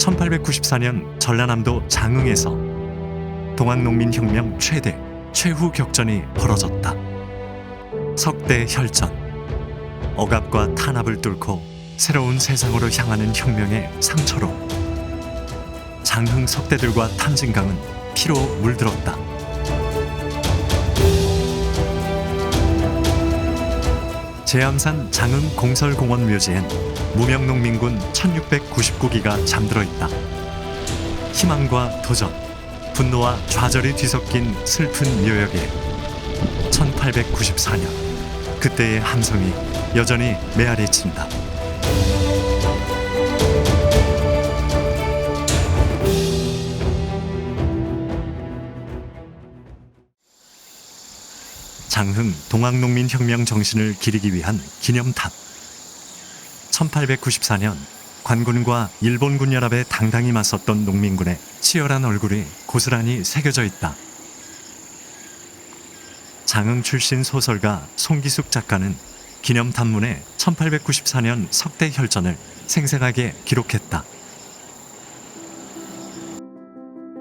1894년 전라남도 장흥에서 동학농민혁명 최후 격전이 벌어졌다. 석대혈전, 억압과 탄압을 뚫고 새로운 세상으로 향하는 혁명의 상처로 장흥 석대들과 탐진강은 피로 물들었다. 제암산 장흥 공설공원 묘지엔 무명농민군 1699기가 잠들어 있다. 희망과 도전, 분노와 좌절이 뒤섞인 슬픈 묘역에 1894년 그때의 함성이 여전히 메아리친다. 장흥 동학농민혁명 정신을 기리기 위한 기념탑. 1894년 관군과 일본군 연합에 당당히 맞섰던 농민군의 치열한 얼굴이 고스란히 새겨져 있다. 장흥 출신 소설가 송기숙 작가는 기념탑문에 1894년 석대혈전을 생생하게 기록했다.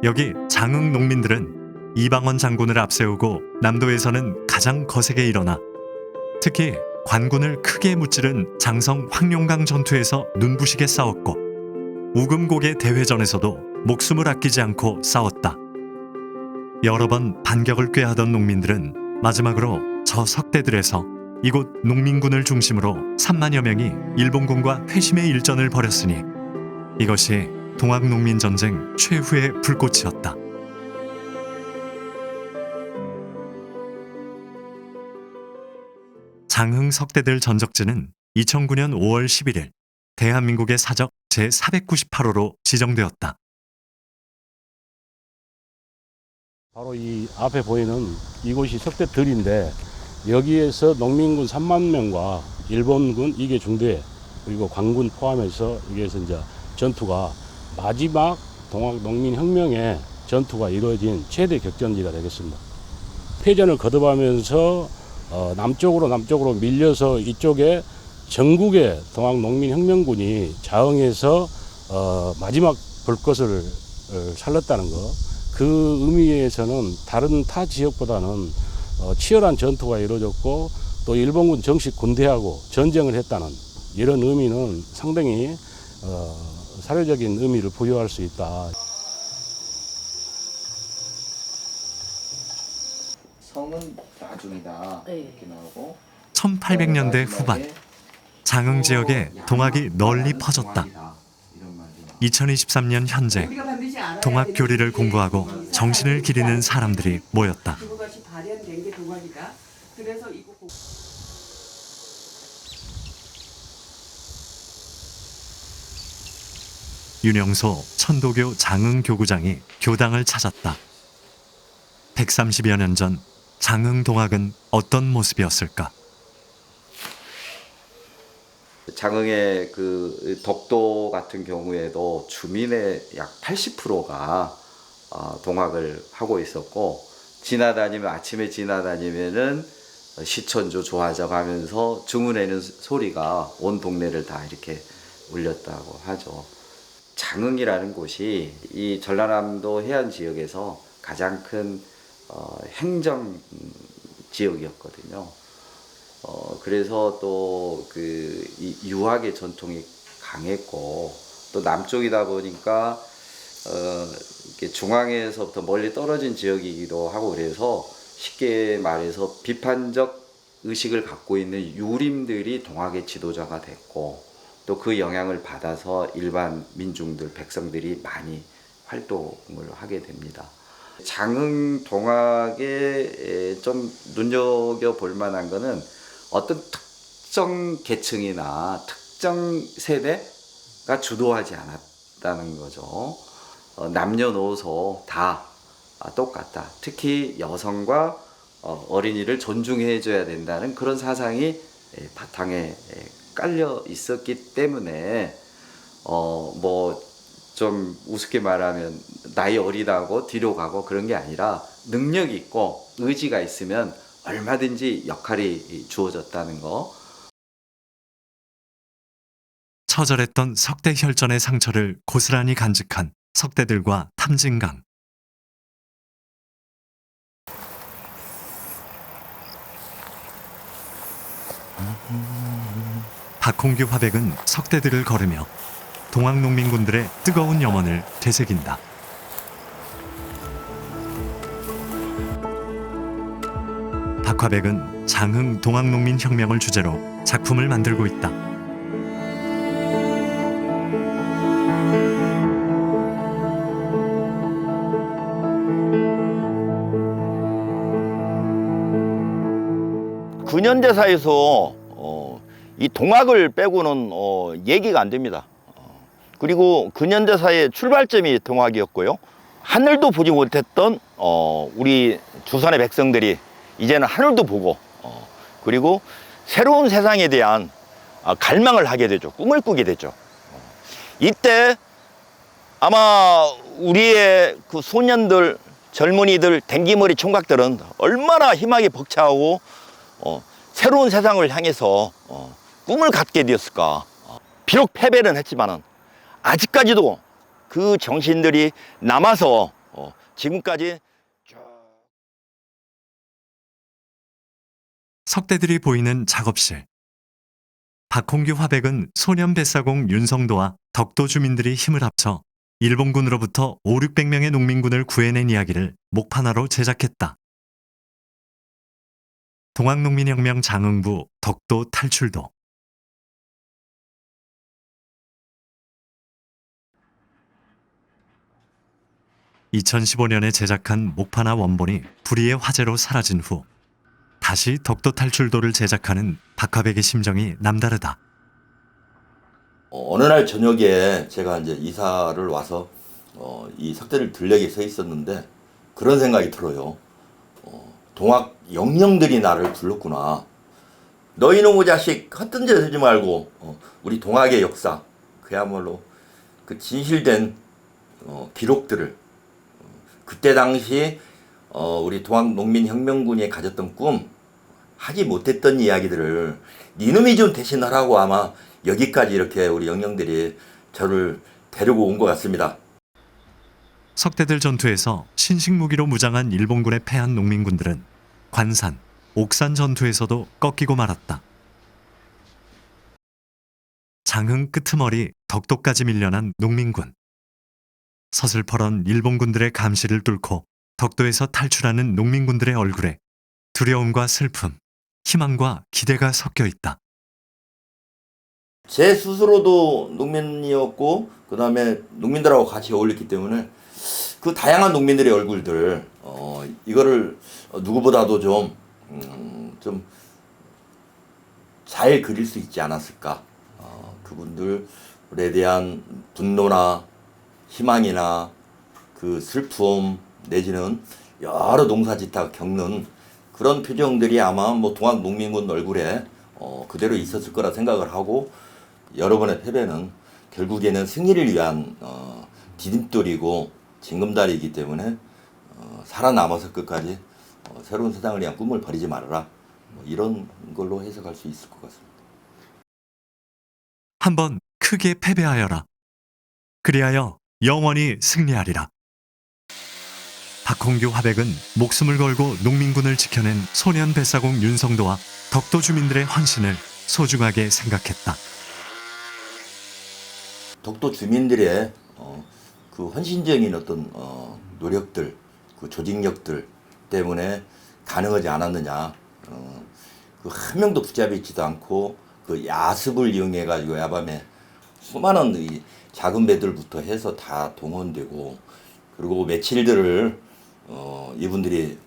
여기 장흥 농민들은 이방원 장군을 앞세우고 남도에서는 가장 거세게 일어나 특히 관군을 크게 무찌른 장성 황룡강 전투에서 눈부시게 싸웠고 우금고개 대회전에서도 목숨을 아끼지 않고 싸웠다. 여러 번 반격을 꾀하던 농민들은 마지막으로 저 석대들에서 이곳 농민군을 중심으로 3만여 명이 일본군과 회심의 일전을 벌였으니 이것이 동학농민전쟁 최후의 불꽃이었다. 장흥 석대들 전적지는 2009년 5월 11일 대한민국의 사적 제498호로 지정되었다. 바로 이 앞에 보이는 이곳이 석대들인데 여기에서 농민군 3만 명과 일본군 2개 중대 그리고 관군 포함해서 여기에서 이제 전투가 마지막 동학농민혁명의 전투가 이루어진 최대 격전지가 되겠습니다. 패전을 거듭하면서 남쪽으로 밀려서 이쪽에 전국의 동학농민혁명군이 자흥에서 마지막 불꽃을 살렸다는 것. 그 의미에서는 다른 타 지역보다는 치열한 전투가 이루어졌고 또 일본군 정식 군대하고 전쟁을 했다는 이런 의미는 상당히 사료적인 의미를 부여할 수 있다. 성은 나중이다 이렇게 나오고 1800년대 후반 장흥 지역에 동학이 널리 퍼졌다. 2023년 현재 동학 교리를 공부하고 정신을 기리는 사람들이 모였다. 그것이 발현된 게 동학이다. 그래서 이거 윤영소 천도교 장흥 교구장이 교당을 찾았다. 130여 년 전 장흥 동학은 어떤 모습이었을까? 장흥의 그 독도 같은 경우에도 주민의 약 80%가 동학을 하고 있었고 아침에 지나다니면은 시천조 조화적 하면서 주문에는 소리가 온 동네를 다 이렇게 울렸다고 하죠. 장흥이라는 곳이 이 전라남도 해안 지역에서 가장 큰 행정 지역이었거든요. 그래서 또 그 유학의 전통이 강했고 또 남쪽이다 보니까 이렇게 중앙에서부터 멀리 떨어진 지역이기도 하고 그래서 쉽게 말해서 비판적 의식을 갖고 있는 유림들이 동학의 지도자가 됐고 또 그 영향을 받아서 일반 민중들, 백성들이 많이 활동을 하게 됩니다. 장흥 동학에 좀 눈여겨볼 만한 거는 어떤 특정 계층이나 특정 세대가 주도하지 않았다는 거죠. 남녀노소 다 똑같다. 특히 여성과 어린이를 존중해 줘야 된다는 그런 사상이 바탕에 깔려 있었기 때문에 뭐 좀 우습게 말하면 나이 어리다고 뒤로 가고 그런 게 아니라 능력 있고 의지가 있으면 얼마든지 역할이 주어졌다는 거. 처절했던 석대 혈전의 상처를 고스란히 간직한 석대들과 탐진강. 박홍규 화백은 석대들을 걸으며 동학농민군들의 뜨거운 염원을 되새긴다. 박화백은 장흥 동학농민혁명을 주제로 작품을 만들고 있다. 근현대사에서 이 동학을 빼고는 얘기가 안 됩니다. 그리고 근현대사의 출발점이 동학이었고요. 하늘도 보지 못했던 우리 조선의 백성들이 이제는 하늘도 보고 그리고 새로운 세상에 대한 갈망을 하게 되죠. 꿈을 꾸게 되죠. 이때 아마 우리의 그 소년들, 젊은이들, 댕기머리 총각들은 얼마나 희망이 벅차고 새로운 세상을 향해서 꿈을 갖게 되었을까. 비록 패배는 했지만은 아직까지도 그 정신들이 남아서 지금까지 석대들이 보이는 작업실. 박홍규 화백은 소년 뱃사공 윤성도와 덕도 주민들이 힘을 합쳐 일본군으로부터 500~600명의 농민군을 구해낸 이야기를 목판화로 제작했다. 동학농민혁명 장흥부 덕도 탈출도. (2015년에) 제작한 목판화 원본이 불의의 화재로 사라진 후 다시 덕도 탈출도를 제작하는 박화백의 심정이 남다르다. 어느 날 저녁에 제가 이제 이사를 와서 이 석대를 들녘에 서 있었는데 그런 생각이 들어요. 동학 영령들이 나를 불렀구나. 너 이놈의 자식 헛된 짓 하지 말고 우리 동학의 역사, 그야말로 그 진실된 기록들을 그때 당시 우리 동학농민혁명군이 가졌던 꿈, 하지 못했던 이야기들을 니놈이 좀 대신하라고 아마 여기까지 이렇게 우리 영령들이 저를 데리고 온 것 같습니다. 석대들 전투에서 신식무기로 무장한 일본군에 패한 농민군들은 관산, 옥산 전투에서도 꺾이고 말았다. 장흥 끄트머리 덕도까지 밀려난 농민군. 서슬퍼런 일본군들의 감시를 뚫고 덕도에서 탈출하는 농민군들의 얼굴에 두려움과 슬픔, 희망과 기대가 섞여 있다. 제 스스로도 농민이었고 그 다음에 농민들하고 같이 어울렸기 때문에 그 다양한 농민들의 얼굴들 이거를 누구보다도 좀 잘 그릴 수 있지 않았을까. 그분들에 대한 분노나 희망이나 그 슬픔 내지는 여러 농사짓다 겪는 그런 표정들이 아마 뭐 동학농민군 얼굴에 그대로 있었을 거라 생각을 하고, 여러분의 패배는 결국에는 승리를 위한 디딤돌이고 징검다리이기 때문에 살아남아서 끝까지 새로운 세상을 위한 꿈을 버리지 말아라, 뭐 이런 걸로 해석할 수 있을 것 같습니다. 한번 크게 패배하여라. 그리하여 영원히 승리하리라. 박홍규 화백은 목숨을 걸고 농민군을 지켜낸 소년 뱃사공 윤성도와 덕도 주민들의 헌신을 소중하게 생각했다. 덕도 주민들의 그 헌신적인 어떤 노력들, 그 조직력들 때문에 가능하지 않았느냐. 그 한 명도 붙잡히지도 않고 그 야습을 이용해 가지고 야밤에 수많은 이 작은 배들부터 해서 다 동원되고, 그리고 며칠들을 이분들이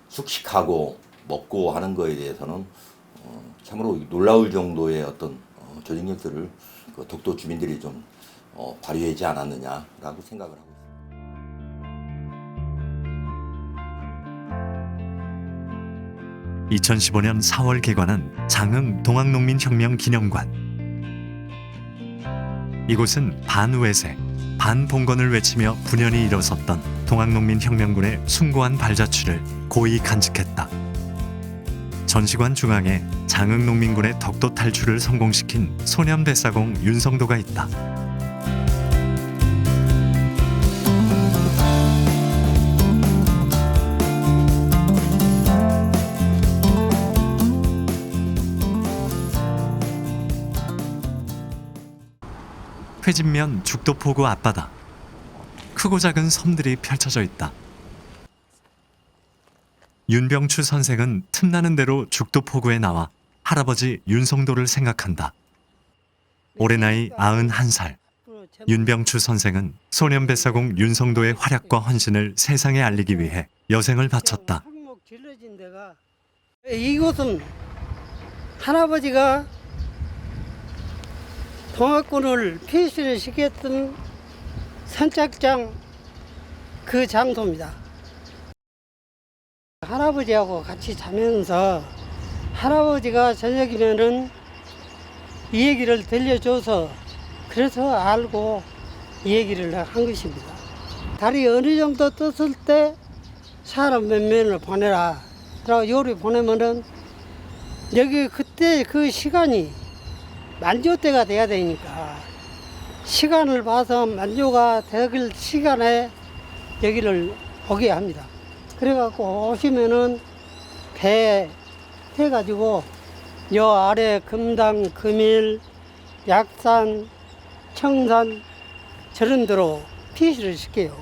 숙식하고 먹고 하는 거에 대해서는 참으로 놀라울 정도의 어떤 조직력들을 그 덕도 주민들이 좀 발휘하지 않았느냐라고 생각을 하고 있습니다. 2015년 4월 개관한 장흥 동학농민혁명 기념관. 이곳은 반외세, 반봉건을 외치며 분연히 일어섰던 동학농민혁명군의 숭고한 발자취를 고이 간직했다. 전시관 중앙에 장흥 농민군의 덕도 탈출을 성공시킨 소년 뱃사공 윤성도가 있다. 회진면 죽도포구 앞바다. 크고 작은 섬들이 펼쳐져 있다. 윤병추 선생은 틈나는 대로 죽도포구에 나와 할아버지 윤성도를 생각한다. 올해 나이 91살. 윤병추 선생은 소년 뱃사공 윤성도의 활약과 헌신을 세상에 알리기 위해 여생을 바쳤다. 이곳은 할아버지가 동학군을 폐시를 시켰던 선착장 그 장소입니다. 할아버지하고 같이 자면서 할아버지가 저녁이면은 이 얘기를 들려줘서 그래서 알고 이 얘기를 한 것입니다. 달이 어느 정도 떴을 때 사람 몇 명을 보내라. 그리고 요리 보내면은 여기 그때 그 시간이 만조 때가 돼야 되니까 시간을 봐서 만조가 될 시간에 여기를 오게 합니다. 그래갖고 오시면은 배 해가지고 요 아래 금당, 금일, 약산, 청산 저런 데로 피시를 시켜요.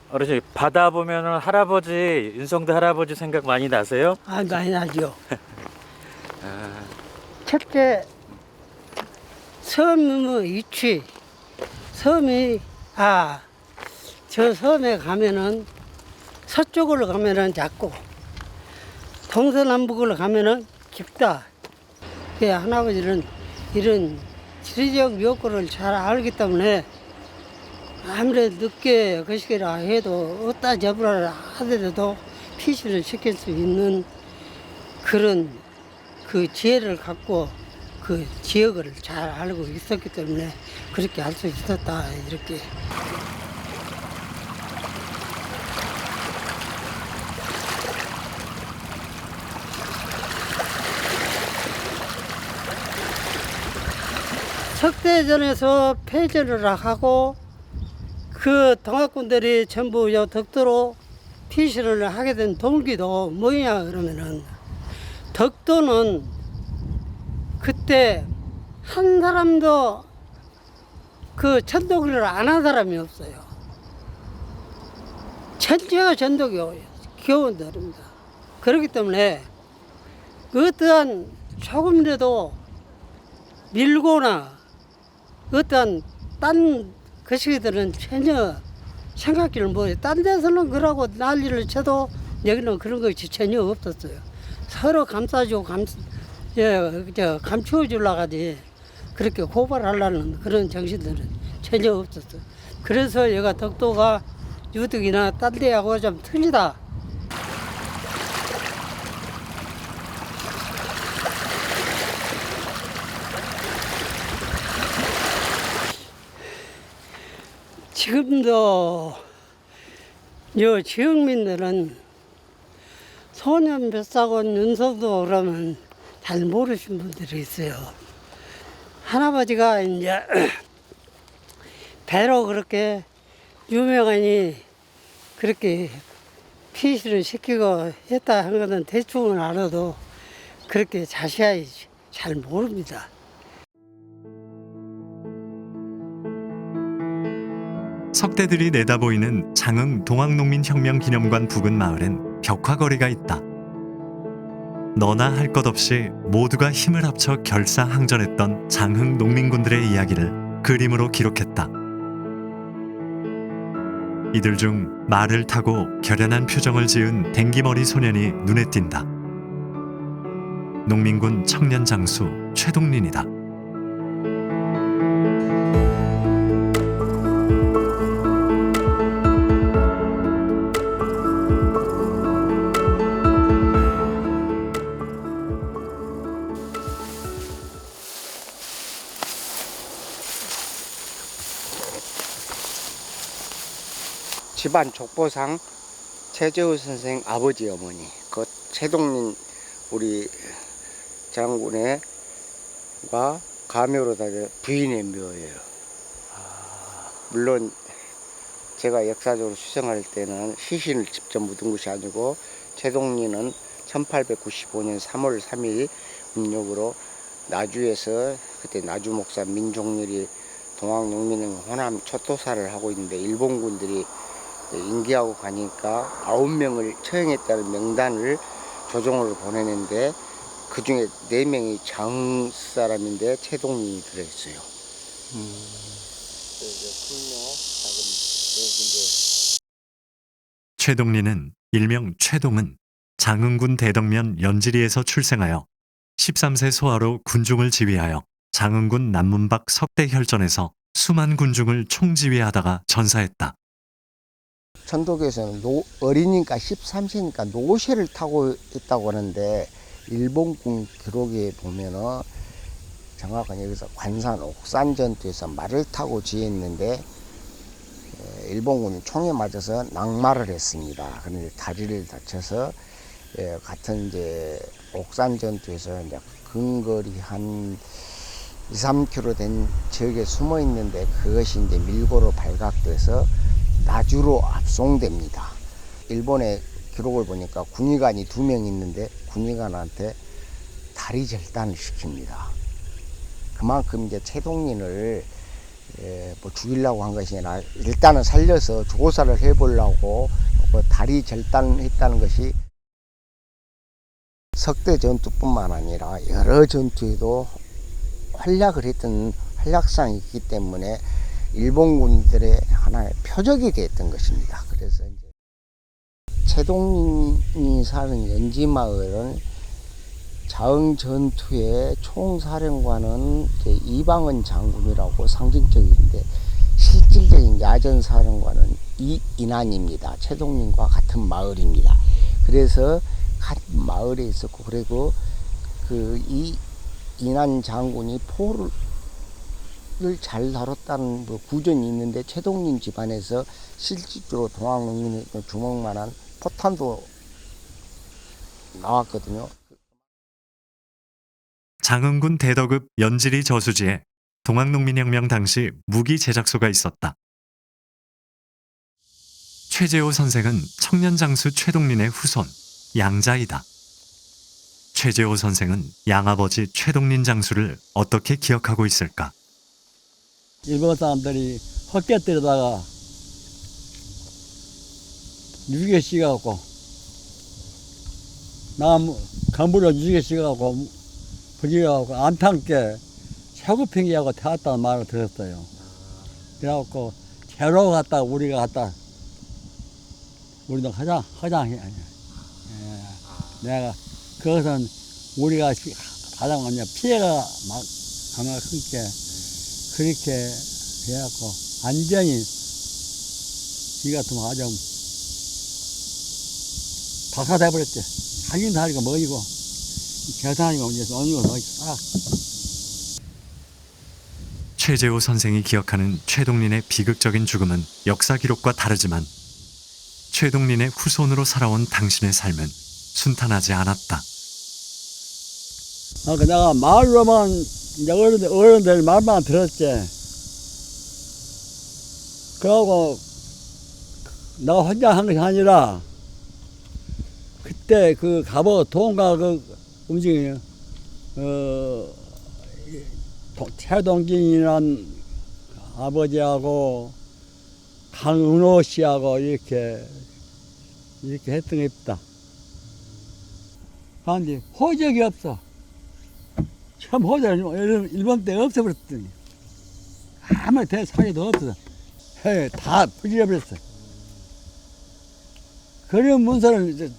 어르신 바다 보면은 할아버지 윤성도 할아버지 생각 많이 나세요? 아, 많이 나죠. 첫째 섬의 위치. 섬이 저 섬에 가면은 서쪽으로 가면은 작고 동서남북으로 가면은 깊다. 그 할아버지는 이런 지리적 요건을 잘 알기 때문에 아무래도 늦게 거시기라 해도 어디다 접으라 하더라도 피시를 시킬 수 있는 그런 그 지혜를 갖고 그 지역을 잘 알고 있었기 때문에 그렇게 할 수 있었다 이렇게. 석대전에서 폐전을 하고 그 동학군들이 전부 요 덕도로 피시를 하게 된 동기도 뭐냐 그러면은 덕도는 그때 한 사람도 그 전도기를 안 한 사람이 없어요. 전체가 전도교 교원들입니다. 그렇기 때문에 어떠한 조금이라도 밀고나 어떠한 딴 거시기들은 전혀 생각지를 못해요. 딴 데서는 그러고 난리를 쳐도 여기는 그런 것이 전혀 없었어요. 서로 감싸주고 감추어 주려고 하지 그렇게 고발하려는 그런 정신들은 전혀 없었어요. 그래서 얘가 덕도가 유득이나 딴 데하고 좀 틀리다. 지금도 요 지역민들은 소년 뱃사공 윤성도 그러면 잘 모르신 분들이 있어요. 할아버지가 이제 배로 그렇게 유명하니 그렇게 피시를 시키고 했다 한 것은 대충은 알아도 그렇게 자세히 잘 모릅니다. 석대들이 내다보이는 장흥 동학농민혁명기념관 부근 마을엔 벽화거리가 있다. 너나 할 것 없이 모두가 힘을 합쳐 결사항전했던 장흥 농민군들의 이야기를 그림으로 기록했다. 이들 중 말을 타고 결연한 표정을 지은 댕기머리 소년이 눈에 띈다. 농민군 청년 장수 최동린이다. 집안 족보상 최재우 선생 아버지 어머니 그 최동민 우리 장군의 과 가묘로 다 부인의 묘예요. 물론 제가 역사적으로 추정할 때는 시신을 직접 묻은 것이 아니고 최동리는 1895년 3월 3일 음력으로 나주에서 그때 나주 목사 민종렬이 동학농민회 호남 초토사를 하고 있는데 일본군들이 인기하고 가니까 9명을 처형했다는 명단을 조정으로 보내는데 그 중에 4명이 장 사람인데 최동민이 들어있어요. 최동리는 일명 최동은 장흥군 대덕면 연지리에서 출생하여 13세 소아로 군중을 지휘하여 장흥군 남문박 석대혈전에서 수만 군중을 총지휘하다가 전사했다. 천도교에서는 어리니까 13세니까 노새를 타고 있다고 하는데 일본군 기록에 보면은 정확한 여기서 관산 옥산 전투에서 말을 타고 지휘했는데 일본군이 총에 맞아서 낙마를 했습니다. 그런데 다리를 다쳐서 같은 이제 옥산 전투에서 이제 근거리 한 2, 3km 된 지역에 숨어 있는데 그것이 이제 밀고로 발각돼서 나주로 압송됩니다. 일본의 기록을 보니까 군의관이 2명 있는데 군의관한테 다리 절단을 시킵니다. 그만큼 이제 최동린을 뭐 죽이려고 한 것이 아니라 일단은 살려서 조사를 해보려고 다리 절단했다는 것이 석대 전투뿐만 아니라 여러 전투에도 활약을 했던 활약상이 있기 때문에 일본군들의 하나의 표적이 됐던 것입니다. 그래서 이제 최동린이 사는 연지마을은 자흥 전투의 총사령관은 이방은 장군이라고 상징적인데 실질적인 야전 사령관은 이인환입니다. 최동린과 같은 마을입니다. 그래서 같은 마을에 있었고 그리고 그 이인환 장군이 포를 잘 다뤘다는 뭐 구전이 있는데 최동린 집안에서 실질적으로 동학농민의 주먹만한 포탄도 나왔거든요. 장흥군 대덕읍 연지리 저수지에 동학농민혁명 당시 무기 제작소가 있었다. 최재호 선생은 청년 장수 최동린의 후손, 양자이다. 최재호 선생은 양아버지 최동린 장수를 어떻게 기억하고 있을까? 일본 사람들이 헛개 때리다가 유개 씌갖고 나무 간부로 유개 씌갖고 부지갖고 안탕께 최고평기하고 태웠다는 말을 들었어요. 그래갖고 개로 갔다 우리가 갔다 우리도 허장해. 내가 그것은 우리가 가장 먼저 피해가 아마 크게 그렇게 해갖고 완전히 이 같으면 아주 박사돼버렸지. 하긴 다리가 멀고 계산이고 이제 어느 거 싹. 최재호 선생이 기억하는 최동린의 비극적인 죽음은 역사 기록과 다르지만 최동린의 후손으로 살아온 당신의 삶은 순탄하지 않았다. 내가 말로만 이제 어른들 말만 들었지. 그러고 내가 혼자 한 것이 아니라 그때 그 갑오 동가 그 움직이는 최동진이란 아버지하고 강은호 씨하고 이렇게 했던 게 있다. 그런데 호적이 없어. 참 호적이 일본 때 없어버렸더니 아무 대사기도 없어. 다 부질러버렸어. 그런 문서를 이제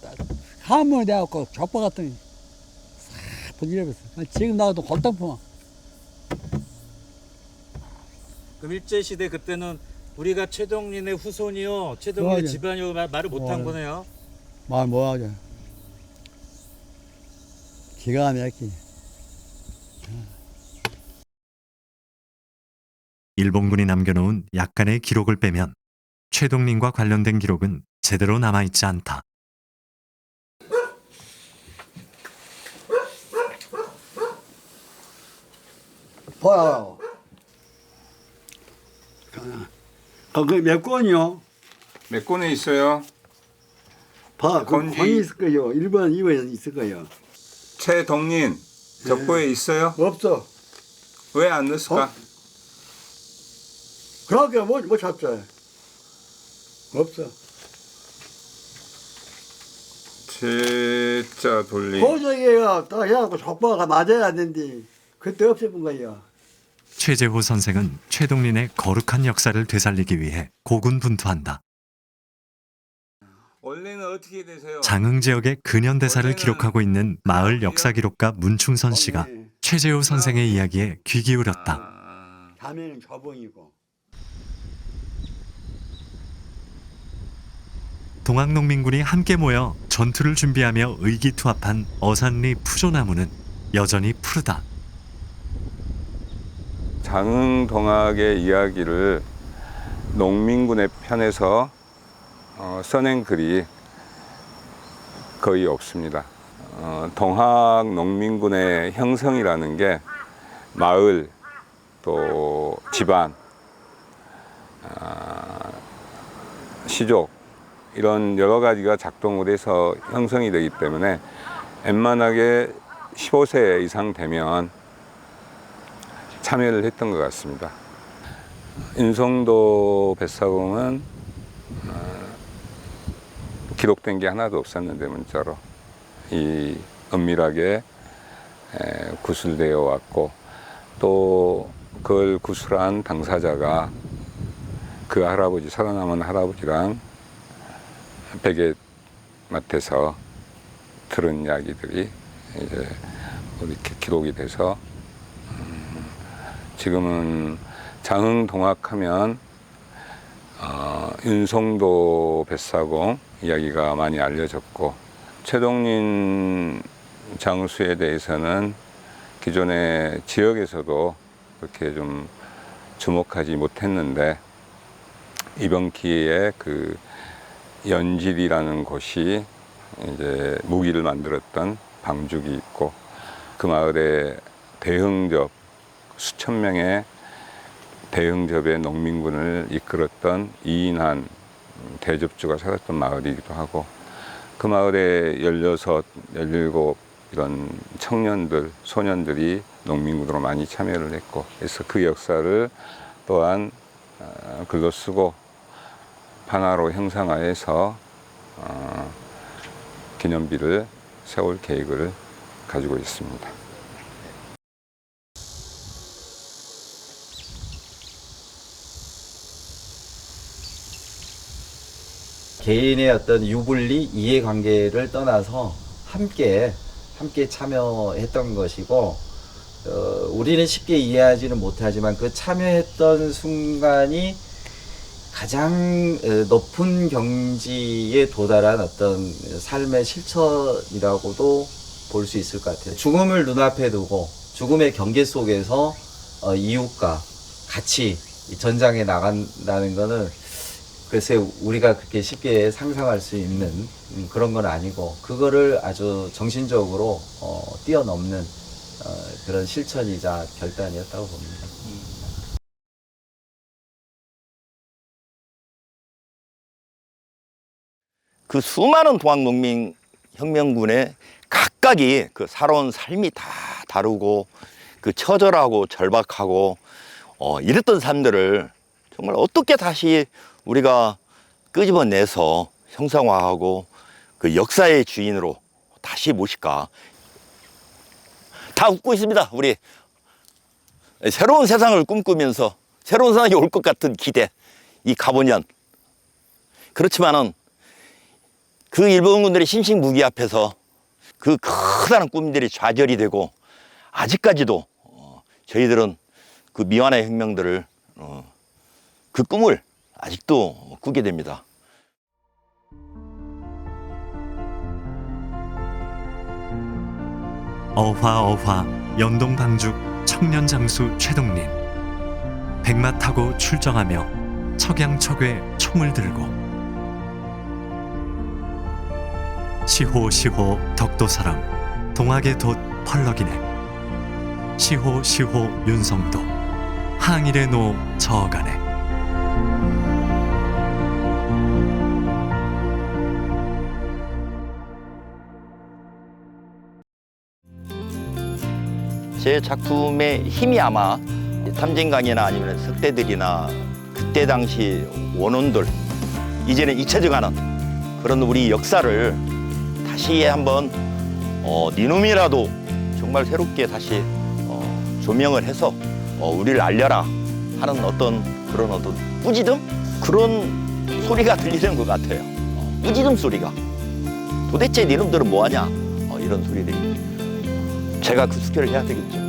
한번에 돼갖고 족박았더니 싹 부질러버렸어. 지금 나와도 골동품아. 그럼 일제시대 그때는 우리가 최동린의 후손이요, 최동린의 맞아. 집안이요 말을 못한 거네요. 말 뭐하죠. 기가 막히네. 일본군이 남겨놓은 약간의 기록을 빼면 최동린과 관련된 기록은 제대로 남아있지 않다. 봐요. 그게 몇 권이요? 몇 권에 있어요? 봐, 그 건지- 권이 있을 거요. 1번, 2번 있을 거요. 최덕린 적보에 있어요? 없어. 왜 안 넣었을까? 그러니까 못 찾죠. 없어. 제자 돌림. 보정이가 딱 해갖고 족보가 맞아야 되는데 그때 없애본 거예요. 최재호 선생은 최동린의 거룩한 역사를 되살리기 위해 고군분투한다. 원래는 어떻게 되세요? 장흥 지역의 근현대사를 원래는 기록하고 있는 마을 역사기록가 문충선 씨가 네. 최재호 선생의 이야기에 귀 기울였다. 자매는 저봉이고. 동학농민군이 함께 모여 전투를 준비하며 의기투합한 어산리 푸조나무는 여전히 푸르다. 장흥 동학의 이야기를 농민군의 편에서 써낸 글이 거의 없습니다. 동학 농민군의 형성이라는 게 마을 또 집안, 시족 이런 여러 가지가 작동을 해서 형성이 되기 때문에 웬만하게 15세 이상 되면 참여를 했던 것 같습니다. 인성도 뱃사공은 기록된 게 하나도 없었는데 문자로 이 은밀하게 구술되어 왔고 또 그걸 구술한 당사자가 그 할아버지 살아남은 할아버지랑 베갯마트에서 들은 이야기들이 이제 이렇게 기록이 돼서 지금은 장흥 동학하면 윤성도 뱃사공 이야기가 많이 알려졌고 최동린 장수에 대해서는 기존의 지역에서도 그렇게 좀 주목하지 못했는데 이번 기회에 그 연질이라는 곳이 이제 무기를 만들었던 방죽이 있고 그 마을에 대흥접 수천 명의 대흥접의 농민군을 이끌었던 이인한 대접주가 살았던 마을이기도 하고 그 마을에 16, 17 이런 청년들, 소년들이 농민군으로 많이 참여를 했고 그래서 그 역사를 또한 글로 쓰고 판화로 형상화해서 기념비를 세울 계획을 가지고 있습니다. 개인의 어떤 유불리 이해관계를 떠나서 함께 참여했던 것이고 우리는 쉽게 이해하지는 못하지만 그 참여했던 순간이 가장 높은 경지에 도달한 어떤 삶의 실천이라고도 볼 수 있을 것 같아요. 죽음을 눈앞에 두고 죽음의 경계 속에서 이웃과 같이 전장에 나간다는 거는 글쎄 우리가 그렇게 쉽게 상상할 수 있는 그런 건 아니고 그거를 아주 정신적으로 뛰어넘는 그런 실천이자 결단이었다고 봅니다. 그 수많은 동학농민 혁명군의 각각이 그 살아온 삶이 다 다르고 그 처절하고 절박하고 이랬던 삶들을 정말 어떻게 다시 우리가 끄집어내서 형상화하고 그 역사의 주인으로 다시 모실까. 다 웃고 있습니다. 우리 새로운 세상을 꿈꾸면서 새로운 세상이 올 것 같은 기대, 이 가보년. 그렇지만은 그 일본군들의 신식무기 앞에서 그 커다란 꿈들이 좌절이 되고 아직까지도 저희들은 그 미완의 혁명들을 그 꿈을 아직도 꾸게 됩니다. 어화 연동방죽 청년장수 최동린 백마 타고 출정하며 척양척외 총을 들고 시호 덕도사랑 동학의 돛 펄럭이네 시호 윤성도 항일의 노 저간에. 제 작품의 힘이 아마 탐진강이나 아니면 석대들이나 그때 당시 원혼들 이제는 잊혀져가는 그런 우리 역사를 다시 한번 니놈이라도 정말 새롭게 다시 조명을 해서 우리를 알려라 하는 어떤 그런 어떤 꾸짖음 그런 소리가 들리는 것 같아요. 꾸짖음 소리가 도대체 니놈들은 뭐하냐 이런 소리들이 제가 그 숙제를 해야 되겠죠.